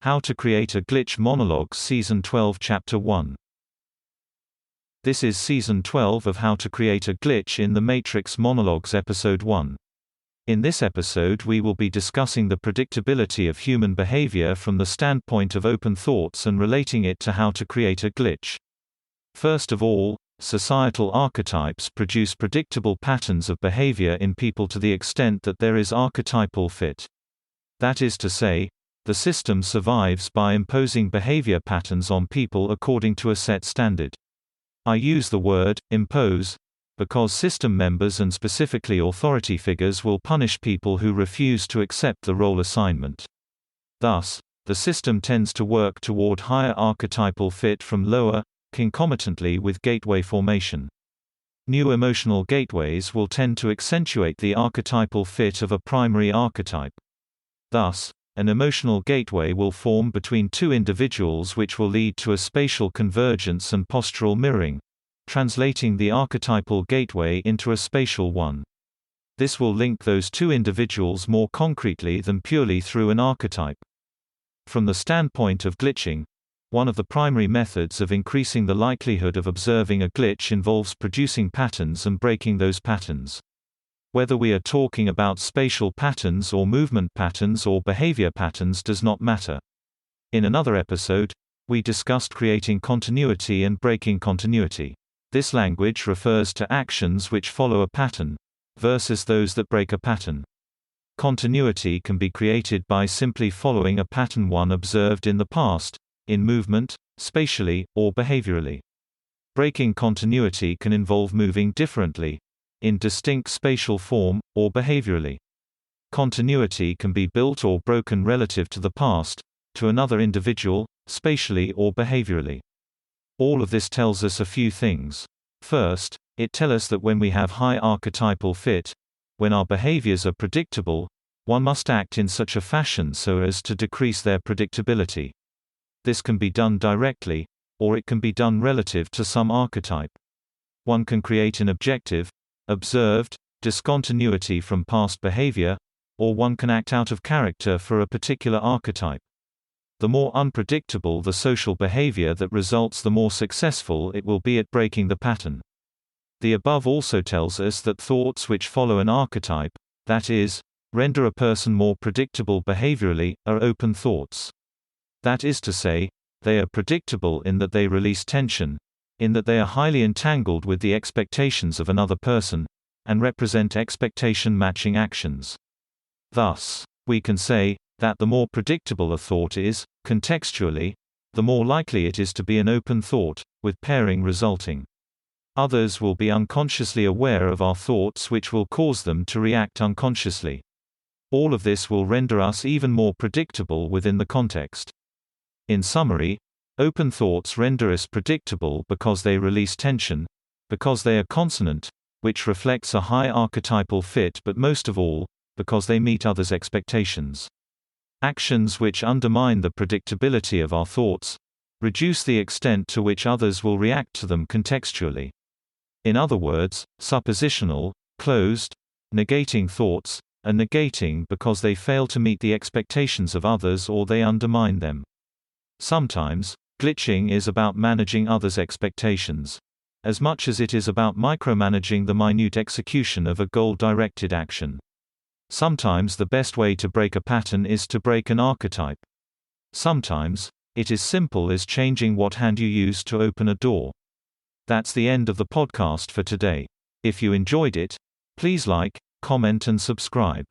How to Create a Glitch Monologues Season 12 Chapter 1. This is Season 12 of How to Create a Glitch in the Matrix Monologues Episode 1. In this episode we will be discussing the predictability of human behavior from the standpoint of open thoughts and relating it to how to create a glitch. First of all, societal archetypes produce predictable patterns of behavior in people to the extent that there is archetypal fit. That is to say, the system survives by imposing behavior patterns on people according to a set standard. I use the word impose because system members and specifically authority figures will punish people who refuse to accept the role assignment. Thus, the system tends to work toward higher archetypal fit from lower, concomitantly with gateway formation. New emotional gateways will tend to accentuate the archetypal fit of a primary archetype. Thus, an emotional gateway will form between two individuals which will lead to a spatial convergence and postural mirroring, translating the archetypal gateway into a spatial one. This will link those two individuals more concretely than purely through an archetype. From the standpoint of glitching, one of the primary methods of increasing the likelihood of observing a glitch involves producing patterns and breaking those patterns. Whether we are talking about spatial patterns or movement patterns or behavior patterns does not matter. In another episode, we discussed creating continuity and breaking continuity. This language refers to actions which follow a pattern, versus those that break a pattern. Continuity can be created by simply following a pattern one observed in the past, in movement, spatially, or behaviorally. Breaking continuity can involve moving differently, in distinct spatial form, or behaviorally. Continuity can be built or broken relative to the past, to another individual, spatially or behaviorally. All of this tells us a few things. First, it tells us that when we have high archetypal fit, when our behaviors are predictable, one must act in such a fashion so as to decrease their predictability. This can be done directly, or it can be done relative to some archetype. One can create an objective, observed discontinuity from past behavior, or one can act out of character for a particular archetype. The more unpredictable the social behavior that results, the more successful it will be at breaking the pattern. The above also tells us that thoughts which follow an archetype, that is, render a person more predictable behaviorally, are open thoughts. That is to say, they are predictable in that they release tension, in that they are highly entangled with the expectations of another person, and represent expectation-matching actions. Thus, we can say that the more predictable a thought is, contextually, the more likely it is to be an open thought, with pairing resulting. Others will be unconsciously aware of our thoughts, which will cause them to react unconsciously. All of this will render us even more predictable within the context. In summary, open thoughts render us predictable because they release tension, because they are consonant, which reflects a high archetypal fit, but most of all, because they meet others' expectations. Actions which undermine the predictability of our thoughts reduce the extent to which others will react to them contextually. In other words, suppositional, closed, negating thoughts are negating because they fail to meet the expectations of others or they undermine them. Sometimes, glitching is about managing others' expectations, as much as it is about micromanaging the minute execution of a goal-directed action. Sometimes the best way to break a pattern is to break an archetype. Sometimes, it is simple as changing what hand you use to open a door. That's the end of the podcast for today. If you enjoyed it, please like, comment and subscribe.